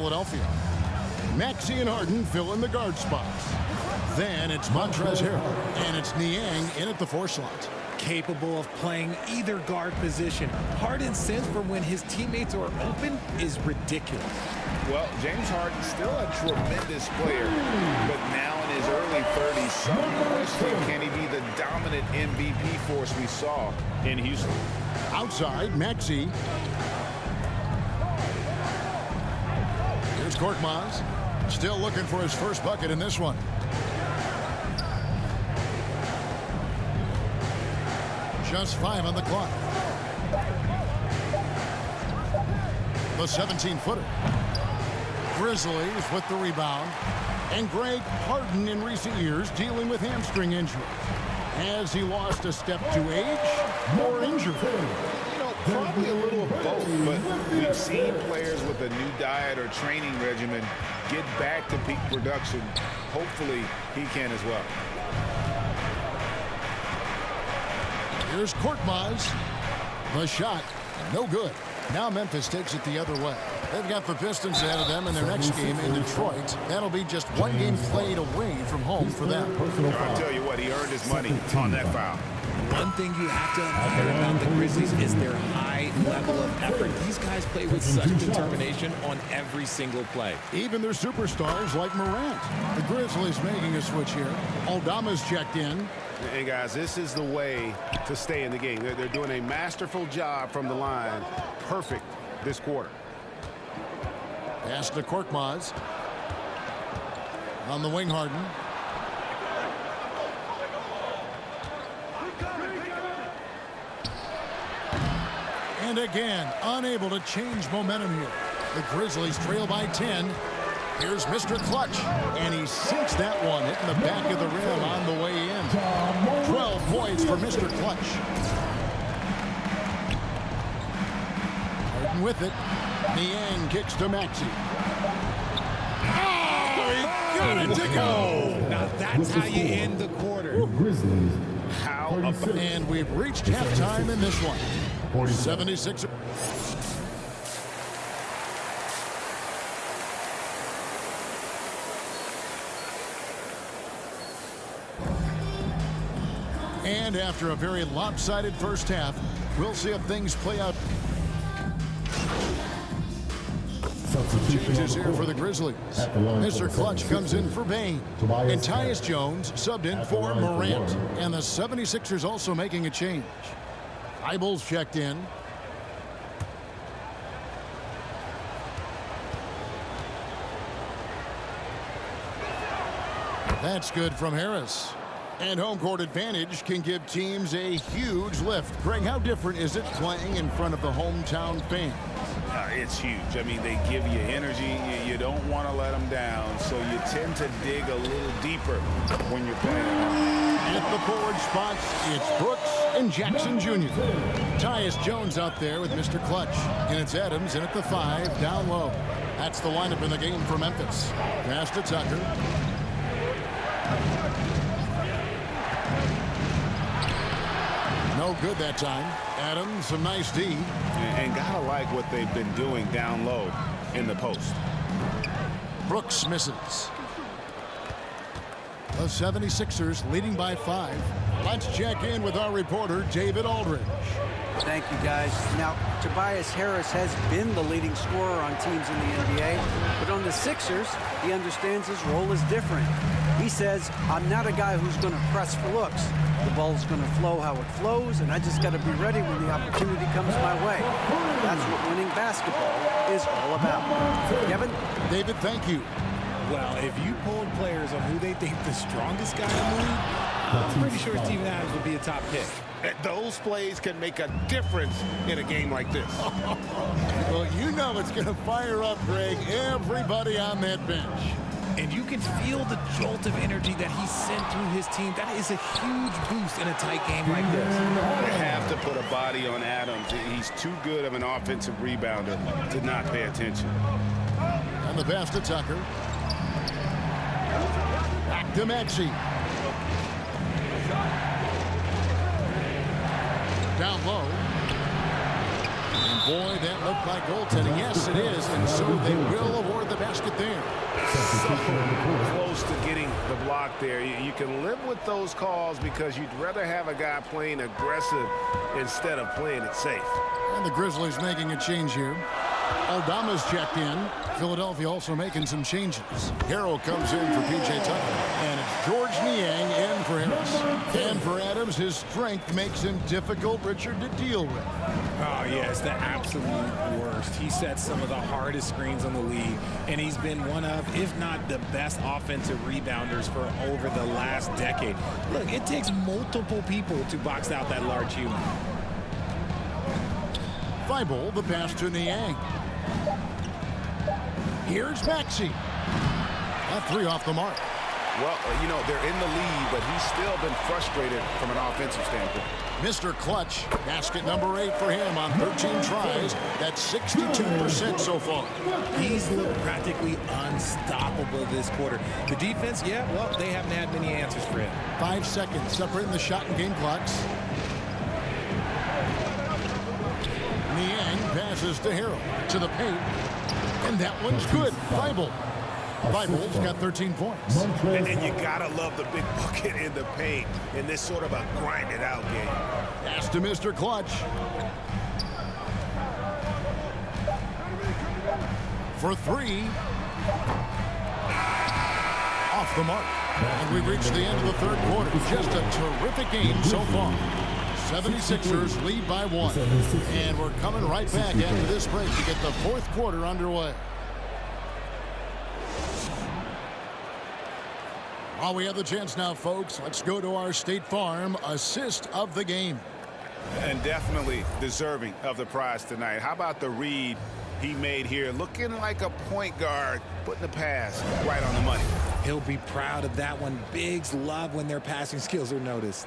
Philadelphia. Maxey and Harden fill in the guard spots. Then it's Montrezl Harrell, and it's Niang in at the 4 slot. Capable of playing either guard position. Harden's sense for when his teammates are open is ridiculous. Well, James Harden's still a tremendous player, but now in his early 30s, some question, can he be the dominant MVP force we saw in Houston? Outside, Maxey. Here's Korkmaz. Still looking for his first bucket in this one. Just 5 on the clock. The 17-footer. Grizzlies with the rebound. And Greg Harden in recent years dealing with hamstring injury. Has he lost a step to age or injury? You know, probably a little of both, but we've seen players with a new diet or training regimen get back to peak production. Hopefully, he can as well. Here's Korkmaz. The shot, no good. Now Memphis takes it the other way. They've got the Pistons ahead of them in their next game in Detroit. That'll be just one game played away from home for them. I'll tell you what, he earned his money on that foul. One thing you have to admire about the Grizzlies is their high level of effort. These guys play with such determination on every single play. Even their superstars like Morant. The Grizzlies making a switch here. Aldama's checked in. And guys, this is the way to stay in the game. They're doing a masterful job from the line. Perfect this quarter. Pass to Korkmaz. On the wing, Harden. And again, unable to change momentum here. The Grizzlies trail by 10. Here's Mr. Clutch, and he sinks that one, hitting the back of the rim on the way in. 12 points for Mr. Clutch. Harden with it. Niang kicks to Maxey. Oh, he got it to go. Now that's how you end the quarter. Grizzlies. How about... And we've reached halftime in this one. 76. And after a very lopsided first half, we'll see if things play out. Changes here for the Grizzlies. Mr. Clutch comes in for Bane. And Tyus Jones subbed in for Morant. And the 76ers also making a change. Eibels checked in. That's good from Harris. And home court advantage can give teams a huge lift. Greg, how different is it playing in front of the hometown fans? It's huge. I mean, they give you energy. You don't want to let them down, so you tend to dig a little deeper when you're playing. At the forward spots, it's Brooks and Jackson Jr. Tyus Jones out there with Mr. Clutch. And it's Adams in at the 5, down low. That's the lineup in the game for Memphis. Pass to Tucker. No good that time. Adams, a nice D. And gotta like what they've been doing down low in the post. Brooks misses. The 76ers leading by 5. Let's check in with our reporter, David Aldridge. Thank you, guys. Now, Tobias Harris has been the leading scorer on teams in the NBA, but on the Sixers, he understands his role is different. He says, I'm not a guy who's going to press for looks. The ball's going to flow how it flows, and I just got to be ready when the opportunity comes my way. That's what winning basketball is all about. Kevin? David, thank you. Well, if you polled players on who they think the strongest guy in the league, I'm pretty sure Steven Adams would be a top pick. Those plays can make a difference in a game like this. Well, you know it's going to fire up, Greg, everybody on that bench. And you can feel the jolt of energy that he sent through his team. That is a huge boost in a tight game like this. They have to put a body on Adams. He's too good of an offensive rebounder to not pay attention. And the pass to Tucker. Back to Maxey. Down low. And Boy, that looked like goaltending. Yes, it is, and so they will award the basket there. So close to getting the block there. You can live with those calls because you'd rather have a guy playing aggressive instead of playing it safe. And the Grizzlies making a change here. Aldama's checked in. Philadelphia also making some changes. Harrell comes in for P.J. Tucker. And it's George Niang in for Harris. And for Adams, his strength makes him difficult, Richard, to deal with. Oh, yeah, it's the absolute worst. He sets some of the hardest screens on the league, and he's been one of, if not the best offensive rebounders for over the last decade. Look, it takes multiple people to box out that large human. Thibault, the pass to Niang. Here's Maxey. A three off the mark. Well, you know, they're in the lead, but he's still been frustrated from an offensive standpoint. Mr. Clutch, basket number 8 for him on 13 tries. That's 62% so far. He's looked practically unstoppable this quarter. The defense, yeah, well, they haven't had many answers for him. 5 seconds separating the shot and game clocks. Niang passes to Harrell. To the paint. And that one's good. Thibault. Thibault's got 13 points. And you gotta love the big bucket in the paint in this sort of a grinded out game. Pass to Mr. Clutch. For 3. Off the mark. And we've reached the end of the third quarter. Just a terrific game so far. 76ers lead by 1. And we're coming right back after this break to get the fourth quarter underway. While we have the chance now, folks, let's go to our State Farm assist of the game. And definitely deserving of the prize tonight. How about the read he made here? Looking like a point guard, putting the pass right on the money. He'll be proud of that one. Bigs love when their passing skills are noticed.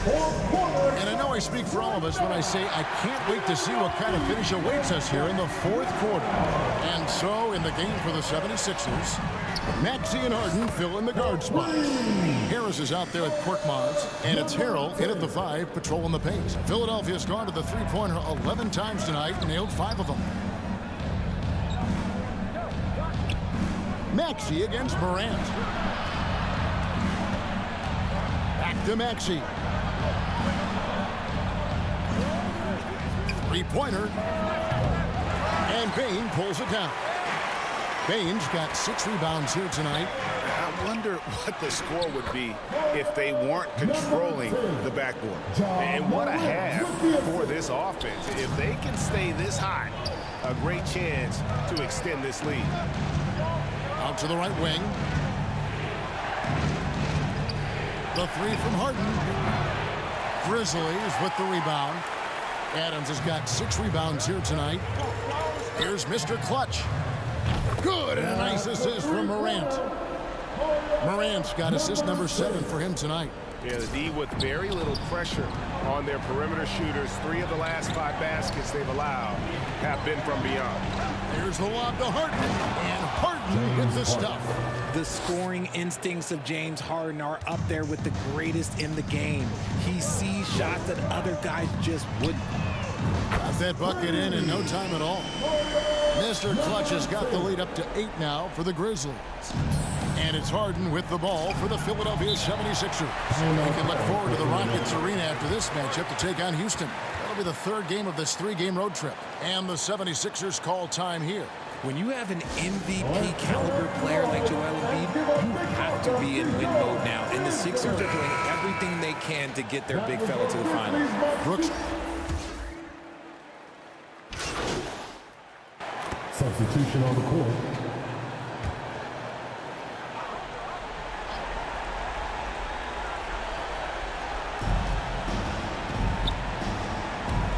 And I know I speak for all of us when I say I can't wait to see what kind of finish awaits us here in the fourth quarter. And so, in the game for the 76ers, Maxey and Harden fill in the guard spots. Harris is out there with Korkmaz, and it's Harrell in at the 5, patrolling the paint. Philadelphia's gone to the three-pointer 11 times tonight and nailed 5 of them. Maxey against Morant. Back to Maxey. Three-pointer. And Bane pulls it down. Bane's got 6 rebounds here tonight. I wonder what the score would be if they weren't controlling the backboard. And what a half for this offense. If they can stay this high, a great chance to extend this lead. Out to the right wing. The 3 from Harden. Grizzlies with the rebound. Adams has got 6 rebounds here tonight. Here's Mr. Clutch. Good, and a nice assist from Morant. Morant's got assist number 7 for him tonight. Yeah, the D with very little pressure on their perimeter shooters. 3 of the last 5 baskets they've allowed have been from beyond. Here's the lob to Harden, and Harden hits the stuff. The scoring instincts of James Harden are up there with the greatest in the game. He sees shots that other guys just wouldn't. Got that bucket in no time at all. Mr. Clutch has got the lead up to 8 now for the Grizzlies. And it's Harden with the ball for the Philadelphia 76ers. We can look forward to the Rockets Arena after this matchup to take on Houston. That'll be the 3rd game of this 3-game road trip. And the 76ers call time here. When you have an MVP caliber player like Joel Embiid, you have to be in win mode now. And the Sixers are doing everything they can to get their big fella to the finals. Brooks. Substitution on the court.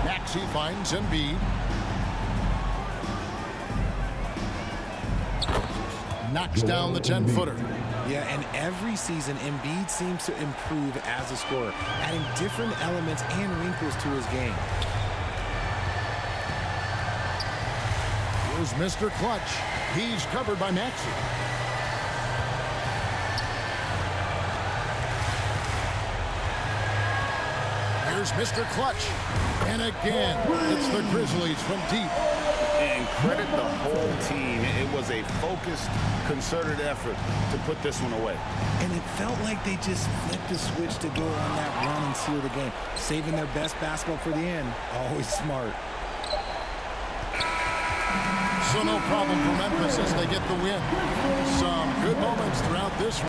Maxey finds Embiid. Knocks down the 10-footer. Yeah, and every season, Embiid seems to improve as a scorer, adding different elements and wrinkles to his game. Here's Mr. Clutch. He's covered by Maxey. Here's Mr. Clutch. And again, it's the Grizzlies from deep. And credit the whole team. It was a focused, concerted effort to put this one away. And it felt like they just flipped the switch to go on that run and seal the game. Saving their best basketball for the end. Always smart. So no problem for Memphis as they get the win. Some good moments throughout this one.